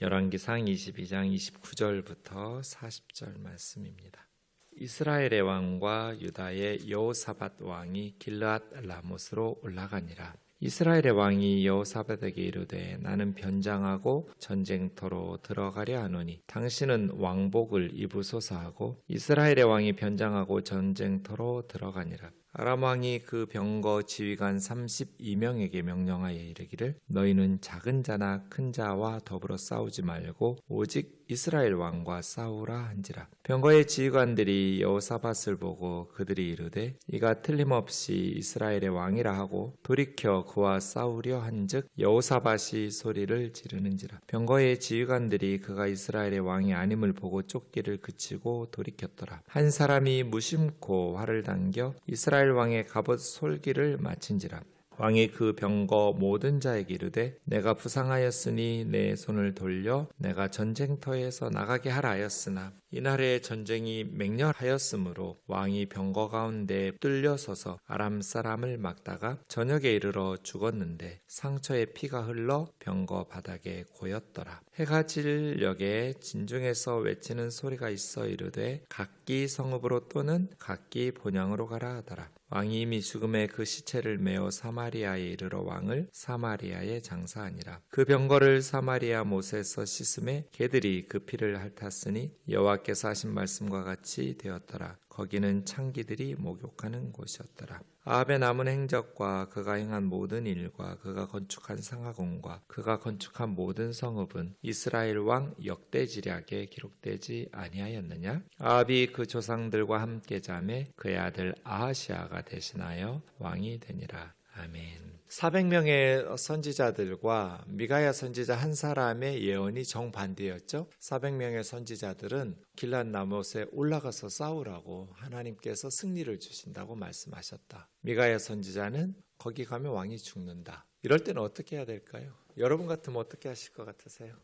열왕기상 22장 29절부터 40절 말씀입니다. 이스라엘의 왕과 유다의 여호사밧 왕이 길르앗 라못으로 올라가니라. 이스라엘의 왕이 여호사밧에게 이르되 나는 변장하고 전쟁터로 들어가려 하노니 당신은 왕복을 입으소서 하고 이스라엘의 왕이 변장하고 전쟁터로 들어가니라. 아람 왕이 그 병거 지휘관 32명에게 명령하여 이르기를 너희는 작은 자나 큰 자와 더불어 싸우지 말고 오직 이스라엘 왕과 싸우라 한지라. 병거의 지휘관들이 여호사밧을 보고 그들이 이르되 이가 틀림없이 이스라엘의 왕이라 하고 돌이켜 그와 싸우려 한즉 여호사밧이 소리를 지르는지라. 병거의 지휘관들이 그가 이스라엘의 왕이 아님을 보고 쫓기를 그치고 돌이켰더라. 한 사람이 무심코 활을 당겨 이스라엘 왕의 갑옷 솔기를 마친지라. 왕이 그 병거 모든 자에게 이르되 내가 부상하였으니 내 손을 돌려 내가 전쟁터에서 나가게 하라 하였으나 이날의 전쟁이 맹렬하였으므로 왕이 병거 가운데 뚫려 서서 아람 사람을 막다가 저녁에 이르러 죽었는데 상처에 피가 흘러 병거 바닥에 고였더라. 해가 질 력에 진중에서 외치는 소리가 있어 이르되 각기 성읍으로 또는 각기 본향으로 가라 하더라. 왕이 이미 죽음에 그 시체를 메어 사마리아에 이르러 왕을 사마리아에 장사하니라. 그 병거를 사마리아 못에서 씻음에 개들이 그 피를 핥았으니 여호와께서 하신 말씀과 같이 되었더라. 거기는 창기들이 목욕하는 곳이었더라. 아합의 남은 행적과 그가 행한 모든 일과 그가 건축한 상하궁과 그가 건축한 모든 성읍은 이스라엘 왕 역대지략에 기록되지 아니하였느냐? 아합이 그 조상들과 함께 자매 그의 아들 아하시아가 대신하여 왕이 되니라. 아멘. 400명의 선지자들과 미가야 선지자 한 사람의 예언이 정반대였죠. 400명의 선지자들은 길르앗 라못에 올라가서 싸우라고 하나님께서 승리를 주신다고 말씀하셨다. 미가야 선지자는 거기 가면 왕이 죽는다. 이럴 때는 어떻게 해야 될까요? 여러분 같으면 어떻게 하실 것 같으세요?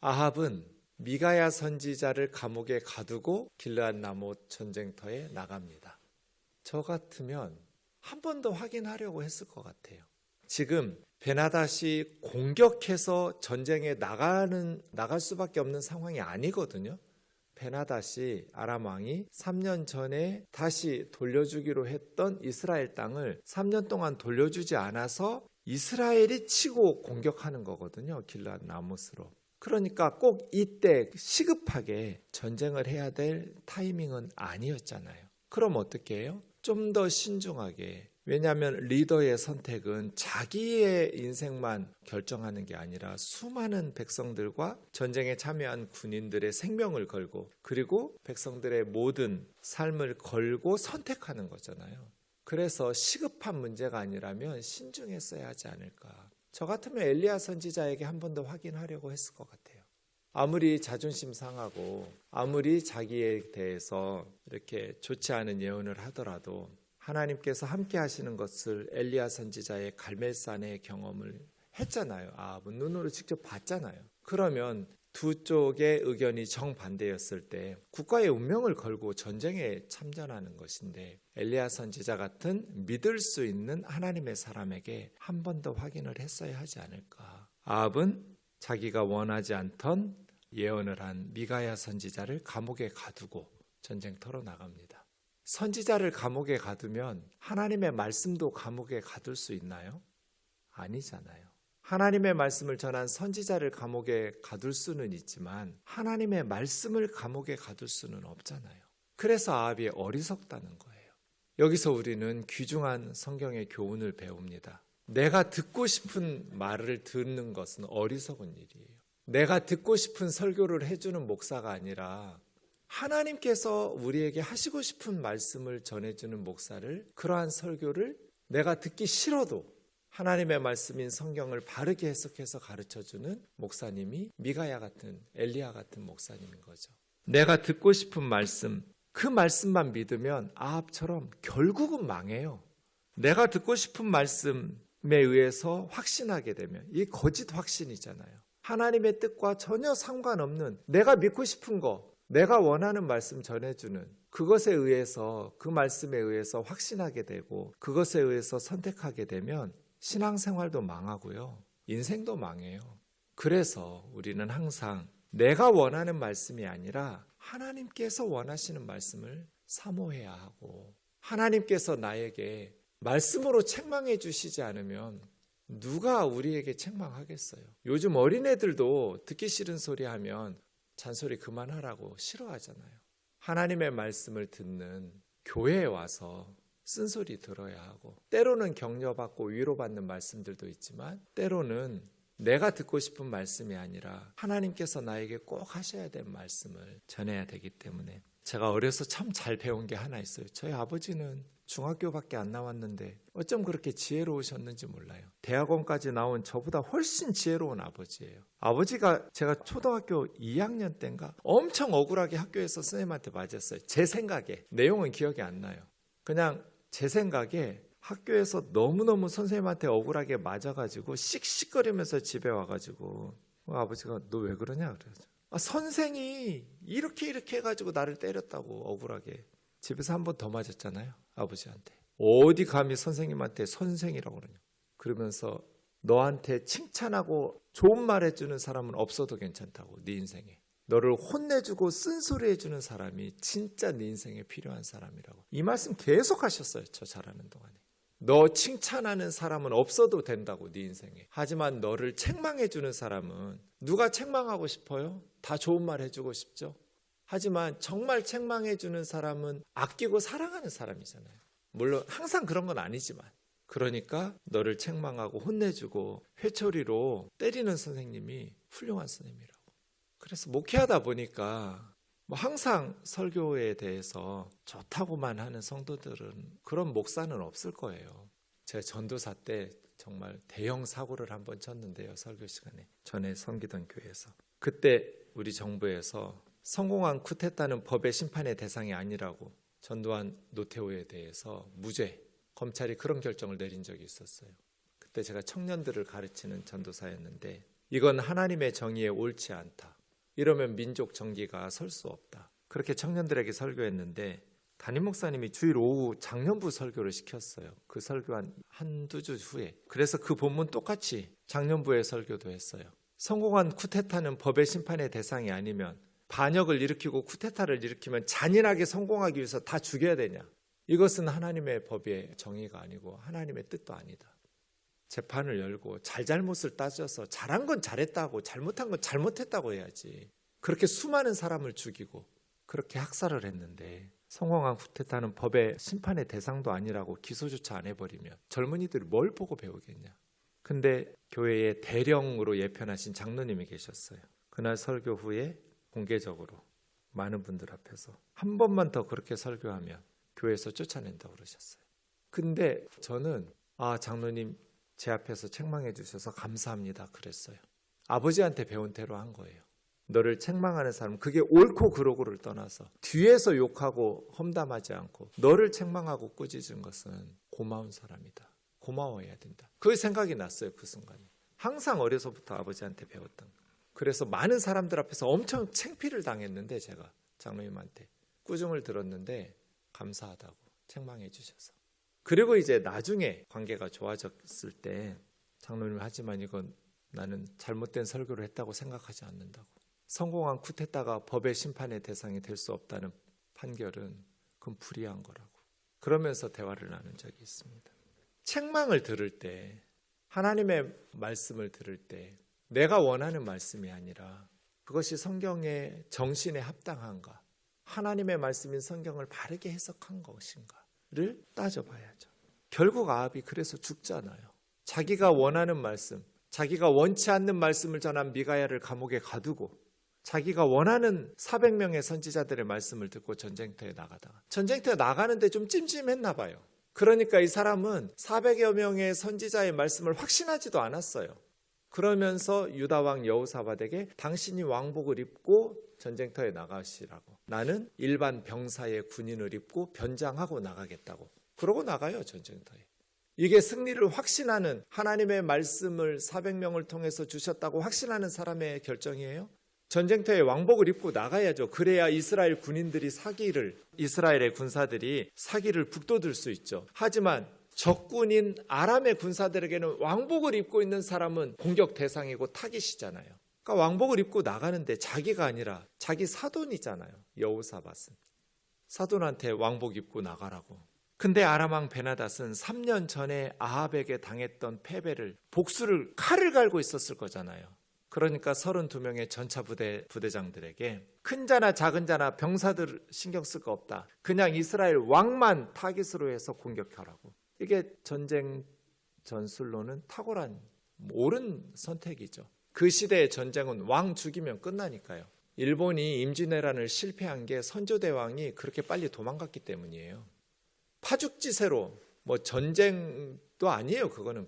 아합은 미가야 선지자를 감옥에 가두고 길르앗 라못 전쟁터에 나갑니다. 저 같으면 한 번 더 확인하려고 했을 것 같아요. 지금 베나닷이 공격해서 전쟁에 나갈 수밖에 없는 상황이 아니거든요. 베나닷이 아람 왕이 3년 전에 다시 돌려주기로 했던 이스라엘 땅을 3년 동안 돌려주지 않아서 이스라엘이 치고 공격하는 거거든요. 길르앗 라못으로. 그러니까 꼭 이때 시급하게 전쟁을 해야 될 타이밍은 아니었잖아요. 그럼 어떻게 해요? 좀 더 신중하게. 왜냐하면 리더의 선택은 자기의 인생만 결정하는 게 아니라 수많은 백성들과 전쟁에 참여한 군인들의 생명을 걸고 그리고 백성들의 모든 삶을 걸고 선택하는 거잖아요. 그래서 시급한 문제가 아니라면 신중했어야 하지 않을까. 저 같으면 엘리야 선지자에게 한 번 더 확인하려고 했을 것 같아요. 아무리 자존심 상하고 아무리 자기에 대해서 이렇게 좋지 않은 예언을 하더라도 하나님께서 함께 하시는 것을 엘리야 선지자의 갈멜산의 경험을 했잖아요. 눈으로 직접 봤잖아요. 그러면 두 쪽의 의견이 정반대였을 때 국가의 운명을 걸고 전쟁에 참전하는 것인데 엘리야 선지자 같은 믿을 수 있는 하나님의 사람에게 한 번 더 확인을 했어야 하지 않을까. 아합은 자기가 원하지 않던 예언을 한 미가야 선지자를 감옥에 가두고 전쟁터로 나갑니다. 선지자를 감옥에 가두면 하나님의 말씀도 감옥에 가둘 수 있나요? 아니잖아요. 하나님의 말씀을 전한 선지자를 감옥에 가둘 수는 있지만 하나님의 말씀을 감옥에 가둘 수는 없잖아요. 그래서 아합이 어리석다는 거예요. 여기서 우리는 귀중한 성경의 교훈을 배웁니다. 내가 듣고 싶은 말을 듣는 것은 어리석은 일이에요. 내가 듣고 싶은 설교를 해주는 목사가 아니라 하나님께서 우리에게 하시고 싶은 말씀을 전해주는 목사를, 그러한 설교를 내가 듣기 싫어도 하나님의 말씀인 성경을 바르게 해석해서 가르쳐주는 목사님이 미가야 같은, 엘리야 같은 목사님인 거죠. 내가 듣고 싶은 말씀, 그 말씀만 믿으면 아합처럼 결국은 망해요. 내가 듣고 싶은 말씀에 의해서 확신하게 되면 이 거짓 확신이잖아요. 하나님의 뜻과 전혀 상관없는 내가 믿고 싶은 거, 내가 원하는 말씀 전해주는 그것에 의해서, 그 말씀에 의해서 확신하게 되고 그것에 의해서 선택하게 되면 신앙생활도 망하고요. 인생도 망해요. 그래서 우리는 항상 내가 원하는 말씀이 아니라 하나님께서 원하시는 말씀을 사모해야 하고, 하나님께서 나에게 말씀으로 책망해 주시지 않으면 누가 우리에게 책망하겠어요? 요즘 어린애들도 듣기 싫은 소리 하면 잔소리 그만하라고 싫어하잖아요. 하나님의 말씀을 듣는 교회에 와서 쓴소리 들어야 하고, 때로는 격려받고 위로받는 말씀들도 있지만 때로는 내가 듣고 싶은 말씀이 아니라 하나님께서 나에게 꼭 하셔야 될 말씀을 전해야 되기 때문에, 제가 어려서 참 잘 배운 게 하나 있어요. 저희 아버지는 중학교밖에 안 나왔는데 어쩜 그렇게 지혜로우셨는지 몰라요. 대학원까지 나온 저보다 훨씬 지혜로운 아버지예요. 아버지가 제가 초등학교 2학년 때인가 엄청 억울하게 학교에서 선생님한테 맞았어요. 제 생각에. 내용은 기억이 안 나요. 그냥 제 생각에 학교에서 너무너무 선생님한테 억울하게 맞아가지고 씩씩거리면서 집에 와가지고 아버지가 너 왜 그러냐 그래서, 선생이 이렇게 해가지고 나를 때렸다고 억울하게. 집에서 한 번 더 맞았잖아요, 아버지한테. 어디 감히 선생님한테 선생이라고 그러냐. 그러면서 너한테 칭찬하고 좋은 말 해주는 사람은 없어도 괜찮다고, 네 인생에. 너를 혼내주고 쓴소리 해주는 사람이 진짜 네 인생에 필요한 사람이라고. 이 말씀 계속 하셨어요, 저 자라는 동안에. 너 칭찬하는 사람은 없어도 된다고, 네 인생에. 하지만 너를 책망해주는 사람은, 누가 책망하고 싶어요? 다 좋은 말 해주고 싶죠? 하지만 정말 책망해주는 사람은 아끼고 사랑하는 사람이잖아요. 물론 항상 그런 건 아니지만. 그러니까 너를 책망하고 혼내주고 회초리로 때리는 선생님이 훌륭한 선생님이라고. 그래서 목회하다 보니까 항상 설교에 대해서 좋다고만 하는 성도들은, 그런 목사는 없을 거예요. 제가 전도사 때 정말 대형 사고를 한번 쳤는데요, 설교 시간에. 전에 섬기던 교회에서. 그때 우리 정부에서 성공한 쿠데타는 법의 심판의 대상이 아니라고 전두환 노태우에 대해서 무죄, 검찰이 그런 결정을 내린 적이 있었어요. 그때 제가 청년들을 가르치는 전도사였는데, 이건 하나님의 정의에 옳지 않다. 이러면 민족 정기가 설 수 없다. 그렇게 청년들에게 설교했는데, 담임 목사님이 주일 오후 장년부 설교를 시켰어요. 그 설교 한두 주 후에. 그래서 그 본문 똑같이 장년부의 설교도 했어요. 성공한 쿠데타는 법의 심판의 대상이 아니면, 반역을 일으키고 쿠데타를 일으키면 잔인하게 성공하기 위해서 다 죽여야 되냐. 이것은 하나님의 법의 정의가 아니고 하나님의 뜻도 아니다. 재판을 열고 잘잘못을 따져서 잘한 건 잘했다고, 잘못한 건 잘못했다고 해야지. 그렇게 수많은 사람을 죽이고 그렇게 학살을 했는데, 성공한 쿠데타는 법의 심판의 대상도 아니라고 기소조차 안 해버리면 젊은이들이 뭘 보고 배우겠냐. 근데 교회에 대령으로 예편하신 장로님이 계셨어요. 그날 설교 후에 공개적으로 많은 분들 앞에서 한 번만 더 그렇게 설교하면 교회에서 쫓아낸다고 그러셨어요. 근데 저는 장로님 제 앞에서 책망해 주셔서 감사합니다 그랬어요. 아버지한테 배운 대로 한 거예요. 너를 책망하는 사람, 그게 옳고 그르고를 떠나서 뒤에서 욕하고 험담하지 않고 너를 책망하고 꾸짖은 것은 고마운 사람이다. 고마워해야 된다. 그 생각이 났어요, 그 순간에. 항상 어려서부터 아버지한테 배웠던 거. 그래서 많은 사람들 앞에서 엄청 창피를 당했는데, 제가 장로님한테 꾸중을 들었는데 감사하다고 책망해 주셔서. 그리고 이제 나중에 관계가 좋아졌을 때 장로님, 하지만 이건 나는 잘못된 설교를 했다고 생각하지 않는다고. 성공한 쿠데타가 법의 심판의 대상이 될 수 없다는 판결은 그건 불의한 거라고. 그러면서 대화를 나눈 적이 있습니다. 책망을 들을 때, 하나님의 말씀을 들을 때 내가 원하는 말씀이 아니라 그것이 성경의 정신에 합당한가, 하나님의 말씀인 성경을 바르게 해석한 것인가를 따져봐야죠. 결국 아합이 그래서 죽잖아요. 자기가 원하는 말씀, 자기가 원치 않는 말씀을 전한 미가야를 감옥에 가두고 자기가 원하는 400명의 선지자들의 말씀을 듣고 전쟁터에 나가다가, 전쟁터에 나가는데 좀 찜찜했나 봐요. 그러니까 이 사람은 400여 명의 선지자의 말씀을 확신하지도 않았어요. 그러면서 유다 왕 여호사밧에게 당신이 왕복을 입고 전쟁터에 나가시라고, 나는 일반 병사의 군인을 입고 변장하고 나가겠다고. 그러고 나가요, 전쟁터에. 이게 승리를 확신하는, 하나님의 말씀을 400명을 통해서 주셨다고 확신하는 사람의 결정이에요. 전쟁터에 왕복을 입고 나가야죠. 그래야 이스라엘 군인들이 이스라엘의 군사들이 사기를 북돋을 수 있죠. 하지만 적군인 아람의 군사들에게는 왕복을 입고 있는 사람은 공격 대상이고 타깃이잖아요. 그러니까 왕복을 입고 나가는데 자기가 아니라 자기 사돈이잖아요. 여호사밧은. 사돈한테 왕복 입고 나가라고. 근데 아람 왕 베나닷은 3년 전에 아합에게 당했던 패배를 복수를 칼을 갈고 있었을 거잖아요. 그러니까 32명의 전차 부대장들에게 큰 자나 작은 자나 병사들 신경 쓸 거 없다. 그냥 이스라엘 왕만 타깃으로 해서 공격하라고. 이게 전쟁 전술로는 탁월한 옳은 선택이죠. 그 시대의 전쟁은 왕 죽이면 끝나니까요. 일본이 임진왜란을 실패한 게 선조대왕이 그렇게 빨리 도망갔기 때문이에요. 파죽지세로 뭐 전쟁도 아니에요. 그거는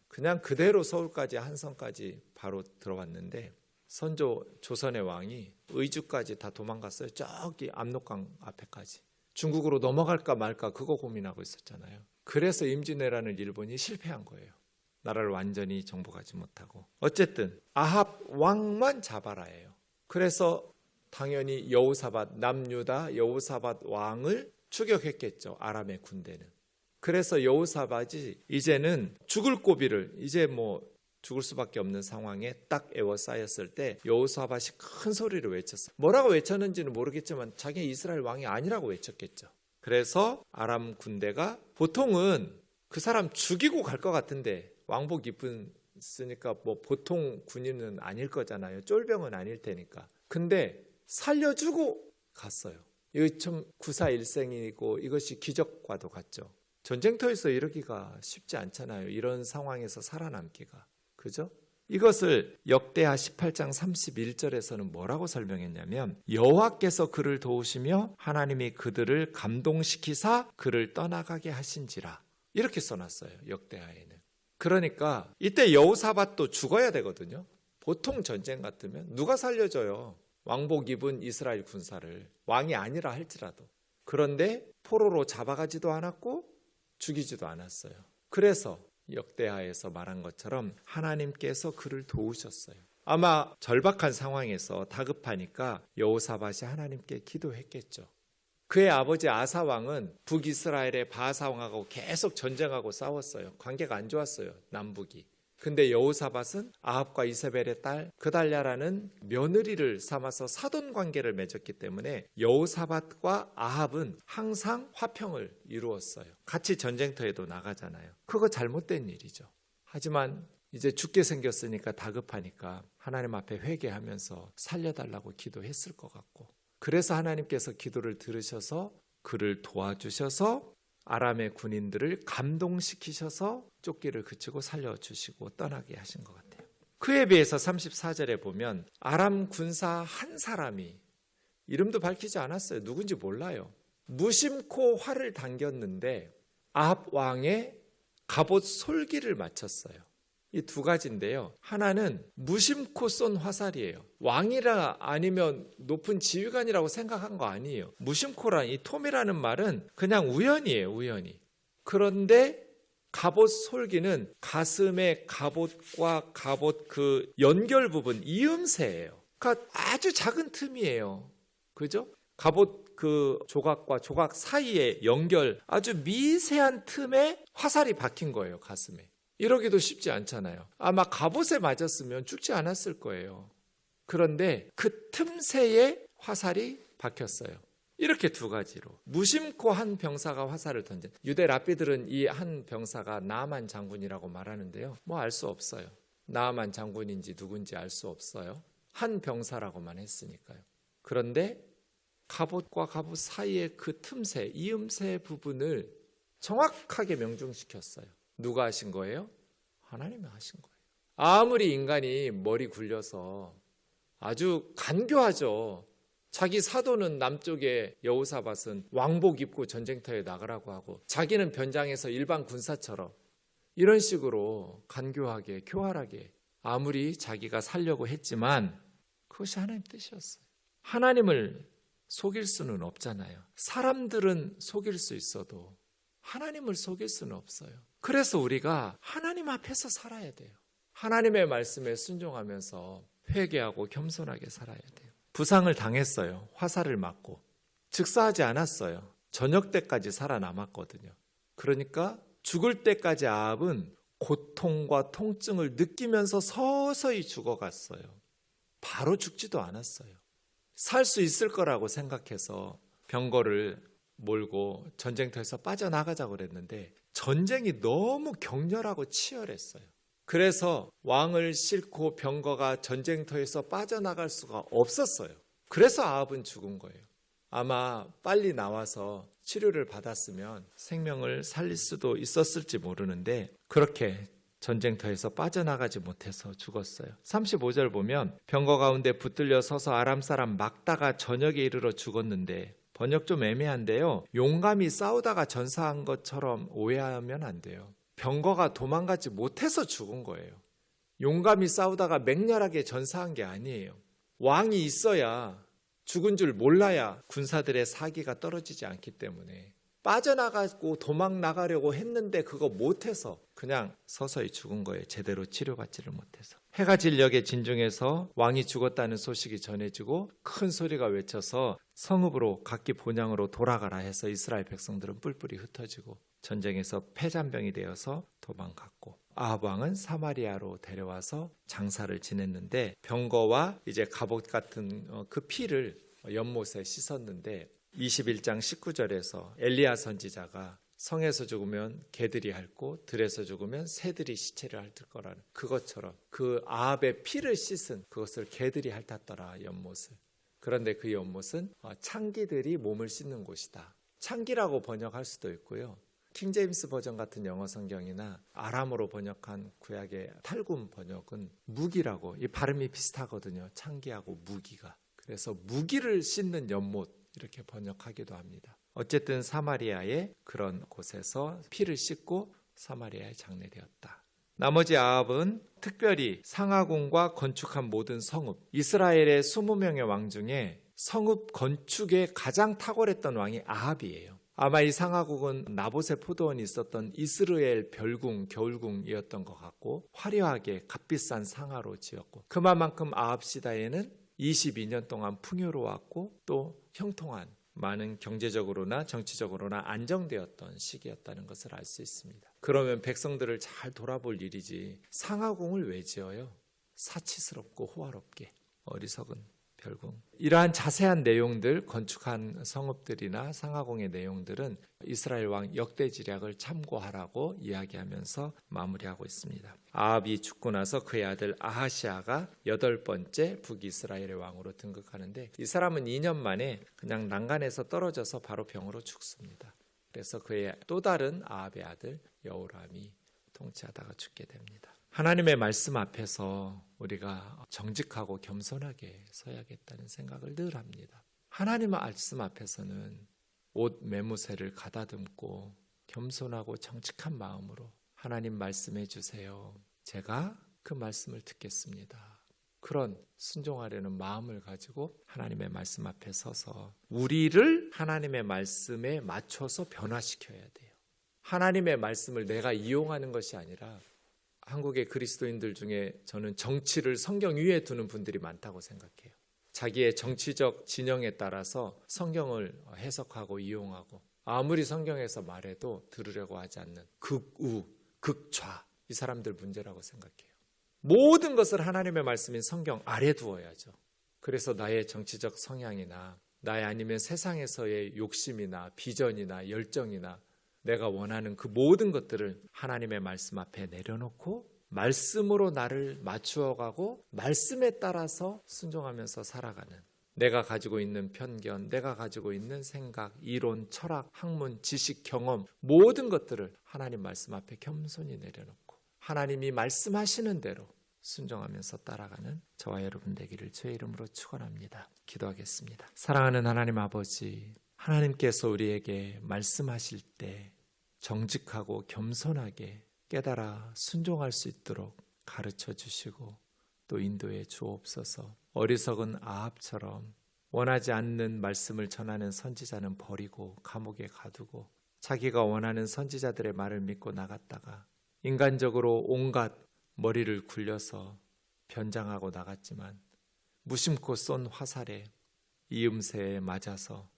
그냥 그대로 서울까지 한성까지 바로 들어왔는데 선조 조선의 왕이 의주까지 다 도망갔어요. 저기 압록강 앞에까지. 중국으로 넘어갈까 말까 그거 고민하고 있었잖아요. 그래서 임진왜란을 일본이 실패한 거예요. 나라를 완전히 정복하지 못하고. 어쨌든 아합 왕만 잡아라예요. 그래서 당연히 여호사밧 남유다 여호사밧 왕을 추격했겠죠. 아람의 군대는. 그래서 여호사밧이 이제는 죽을 고비를 이제 뭐 죽을 수밖에 없는 상황에 딱 에워싸였을 때 여호사밧이 큰 소리로 외쳤어요. 뭐라고 외쳤는지는 모르겠지만 자기 이스라엘 왕이 아니라고 외쳤겠죠. 그래서 아람 군대가 보통은 그 사람 죽이고 갈 것 같은데 왕복 입으니까 뭐 보통 군인은 아닐 거잖아요. 쫄병은 아닐 테니까. 근데 살려주고 갔어요. 이거 참 구사일생이고 이것이 기적과도 같죠. 전쟁터에서 이러기가 쉽지 않잖아요. 이런 상황에서 살아남기가. 그죠? 이것을 역대하 18장 31절에서는 뭐라고 설명했냐면 여호와께서 그를 도우시며 하나님이 그들을 감동시키사 그를 떠나가게 하신지라. 이렇게 써놨어요. 역대하에는. 그러니까 이때 여호사밧도 죽어야 되거든요. 보통 전쟁 같으면 누가 살려줘요. 왕복 입은 이스라엘 군사를. 왕이 아니라 할지라도. 그런데 포로로 잡아가지도 않았고 죽이지도 않았어요. 그래서 역대하에서 말한 것처럼 하나님께서 그를 도우셨어요. 아마 절박한 상황에서 다급하니까 여호사밧이 하나님께 기도했겠죠. 그의 아버지 아사 왕은 북이스라엘의 바하사 왕하고 계속 전쟁하고 싸웠어요. 관계가 안 좋았어요. 남북이. 근데 여호사밧은 아합과 이세벨의 딸 그달랴라는 며느리를 삼아서 사돈 관계를 맺었기 때문에 여호사밧과 아합은 항상 화평을 이루었어요. 같이 전쟁터에도 나가잖아요. 그거 잘못된 일이죠. 하지만 이제 죽게 생겼으니까 다급하니까 하나님 앞에 회개하면서 살려달라고 기도했을 것 같고, 그래서 하나님께서 기도를 들으셔서 그를 도와주셔서 아람의 군인들을 감동시키셔서 쫓기를 그치고 살려주시고 떠나게 하신 것 같아요. 그에 비해서 34절에 보면 아람 군사 한 사람이, 이름도 밝히지 않았어요. 누군지 몰라요. 무심코 활을 당겼는데 아합 왕의 갑옷 솔기를 맞췄어요. 이 두 가지인데요. 하나는 무심코 쏜 화살이에요. 왕이라 아니면 높은 지휘관이라고 생각한 거 아니에요. 무심코란 이 톰이라는 말은 그냥 우연이에요. 우연히. 그런데 갑옷 솔기는 가슴의 갑옷과 갑옷 그 연결 부분 이음새예요. 그러니까 아주 작은 틈이에요. 그죠? 갑옷 그 조각과 조각 사이에 연결 아주 미세한 틈에 화살이 박힌 거예요. 가슴에. 이러기도 쉽지 않잖아요. 아마 갑옷에 맞았으면 죽지 않았을 거예요. 그런데 그 틈새에 화살이 박혔어요. 이렇게 두 가지로 무심코 한 병사가 화살을 던진, 유대 랍비들은 이 한 병사가 나아만 장군이라고 말하는데요. 뭐 알 수 없어요. 나아만 장군인지 누군지 알 수 없어요. 한 병사라고만 했으니까요. 그런데 갑옷과 갑옷 사이의 그 틈새, 이음새 부분을 정확하게 명중시켰어요. 누가 하신 거예요? 하나님이 하신 거예요. 아무리 인간이 머리 굴려서 아주 간교하죠. 자기 사도는 남쪽에 여호사밧은 왕복 입고 전쟁터에 나가라고 하고 자기는 변장해서 일반 군사처럼 이런 식으로 간교하게 교활하게 아무리 자기가 살려고 했지만 그것이 하나님 뜻이었어요. 하나님을 속일 수는 없잖아요. 사람들은 속일 수 있어도 하나님을 속일 수는 없어요. 그래서 우리가 하나님 앞에서 살아야 돼요. 하나님의 말씀에 순종하면서 회개하고 겸손하게 살아야 돼요. 부상을 당했어요. 화살을 맞고. 즉사하지 않았어요. 저녁 때까지 살아남았거든요. 그러니까 죽을 때까지 아합은 고통과 통증을 느끼면서 서서히 죽어갔어요. 바로 죽지도 않았어요. 살 수 있을 거라고 생각해서 병거를 몰고 전쟁터에서 빠져나가자고 그랬는데 전쟁이 너무 격렬하고 치열했어요. 그래서 왕을 싣고 병거가 전쟁터에서 빠져나갈 수가 없었어요. 그래서 아합은 죽은 거예요. 아마 빨리 나와서 치료를 받았으면 생명을 살릴 수도 있었을지 모르는데 그렇게 전쟁터에서 빠져나가지 못해서 죽었어요. 35절 보면 병거 가운데 붙들려 서서 아람 사람 막다가 저녁에 이르러 죽었는데, 번역 좀 애매한데요. 용감히 싸우다가 전사한 것처럼 오해하면 안 돼요. 병거가 도망가지 못해서 죽은 거예요. 용감히 싸우다가 맹렬하게 전사한 게 아니에요. 왕이 있어야, 죽은 줄 몰라야 군사들의 사기가 떨어지지 않기 때문에 빠져나가고 도망 나가려고 했는데 그거 못해서 그냥 서서히 죽은 거예요. 제대로 치료받지를 못해서. 해가 진녘에 진중에서 왕이 죽었다는 소식이 전해지고 큰 소리가 외쳐서 성읍으로 각기 본향으로 돌아가라 해서 이스라엘 백성들은 뿔뿔이 흩어지고 전쟁에서 패잔병이 되어서 도망갔고, 아합 왕은 사마리아로 데려와서 장사를 지냈는데 병거와 이제 갑옷 같은 그 피를 연못에 씻었는데 21장 19절에서 엘리야 선지자가 성에서 죽으면 개들이 핥고 들에서 죽으면 새들이 시체를 핥을 거라는 그것처럼 그 아합의 피를 씻은 그것을 개들이 핥았더라, 연못을. 그런데 그 연못은 창기들이 몸을 씻는 곳이다. 창기라고 번역할 수도 있고요. 킹제임스 버전 같은 영어 성경이나 아람어로 번역한 구약의 탈굼 번역은 무기라고, 이 발음이 비슷하거든요. 창기하고 무기가. 그래서 무기를 씻는 연못 이렇게 번역하기도 합니다. 어쨌든 사마리아의 그런 곳에서 피를 씻고 사마리아에 장례되었다. 나머지 아합은 특별히 상하궁과 건축한 모든 성읍, 이스라엘의 20명의 왕 중에 성읍 건축에 가장 탁월했던 왕이 아합이에요. 아마 이 상하궁은 나봇의 포도원이 있었던 이스라엘 별궁, 겨울궁이었던 것 같고 화려하게 값비싼 상하로 지었고, 그만큼 아합 시대에는 22년 동안 풍요로웠고 또 형통한, 많은 경제적으로나 정치적으로나 안정되었던 시기였다는 것을 알 수 있습니다. 그러면 백성들을 잘 돌아볼 일이지 상하궁을 왜 지어요? 사치스럽고 호화롭게. 어리석은 별궁. 이러한 자세한 내용들, 건축한 성읍들이나 상하궁의 내용들은 이스라엘 왕 역대지략을 참고하라고 이야기하면서 마무리하고 있습니다. 아합이 죽고 나서 그의 아들 아하시아가 8번째 북이스라엘의 왕으로 등극하는데, 이 사람은 2년 만에 그냥 난간에서 떨어져서 바로 병으로 죽습니다. 그래서 그의 또 다른 아합의 아들 여호람이 통치하다가 죽게 됩니다. 하나님의 말씀 앞에서 우리가 정직하고 겸손하게 서야겠다는 생각을 늘 합니다. 하나님의 말씀 앞에서는 옷 매무새를 가다듬고 겸손하고 정직한 마음으로 하나님 말씀해 주세요. 제가 그 말씀을 듣겠습니다. 그런 순종하려는 마음을 가지고 하나님의 말씀 앞에 서서 우리를 하나님의 말씀에 맞춰서 변화시켜야 돼요. 하나님의 말씀을 내가 이용하는 것이 아니라, 한국의 그리스도인들 중에 저는 정치를 성경 위에 두는 분들이 많다고 생각해요. 자기의 정치적 진영에 따라서 성경을 해석하고 이용하고, 아무리 성경에서 말해도 들으려고 하지 않는 극우, 극좌, 이 사람들 문제라고 생각해요. 모든 것을 하나님의 말씀인 성경 아래 두어야죠. 그래서 나의 정치적 성향이나 나의 아니면 세상에서의 욕심이나 비전이나 열정이나 내가 원하는 그 모든 것들을 하나님의 말씀 앞에 내려놓고 말씀으로 나를 맞추어가고 말씀에 따라서 순종하면서 살아가는, 내가 가지고 있는 편견, 내가 가지고 있는 생각, 이론, 철학, 학문, 지식, 경험, 모든 것들을 하나님 말씀 앞에 겸손히 내려놓고 하나님이 말씀하시는 대로 순종하면서 따라가는 저와 여러분 되기를 주의 이름으로 축원합니다. 기도하겠습니다. 사랑하는 하나님 아버지, 하나님께서 우리에게 말씀하실 때 정직하고 겸손하게 깨달아 순종할 수 있도록 가르쳐 주시고 또 인도해 주옵소서. 어리석은 아합처럼 원하지 않는 말씀을 전하는 선지자는 버리고 감옥에 가두고 자기가 원하는 선지자들의 말을 믿고 나갔다가 인간적으로 온갖 머리를 굴려서 변장하고 나갔지만 무심코 쏜 화살에 이음새에 맞아서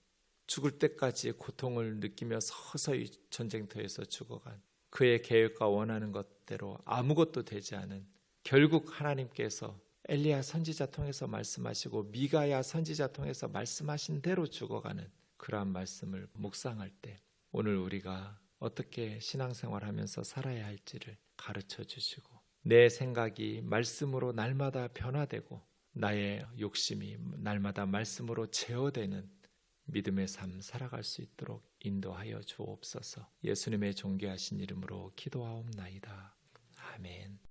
죽을 때까지 고통을 느끼며 서서히 전쟁터에서 죽어간 그의 계획과 원하는 것대로 아무것도 되지 않은, 결국 하나님께서 엘리야 선지자 통해서 말씀하시고 미가야 선지자 통해서 말씀하신 대로 죽어가는 그러한 말씀을 묵상할 때 오늘 우리가 어떻게 신앙생활하면서 살아야 할지를 가르쳐 주시고, 내 생각이 말씀으로 날마다 변화되고 나의 욕심이 날마다 말씀으로 제어되는 믿음의 삶 살아갈 수 있도록 인도하여 주옵소서. 예수님의 존귀하신 이름으로 기도하옵나이다. 아멘.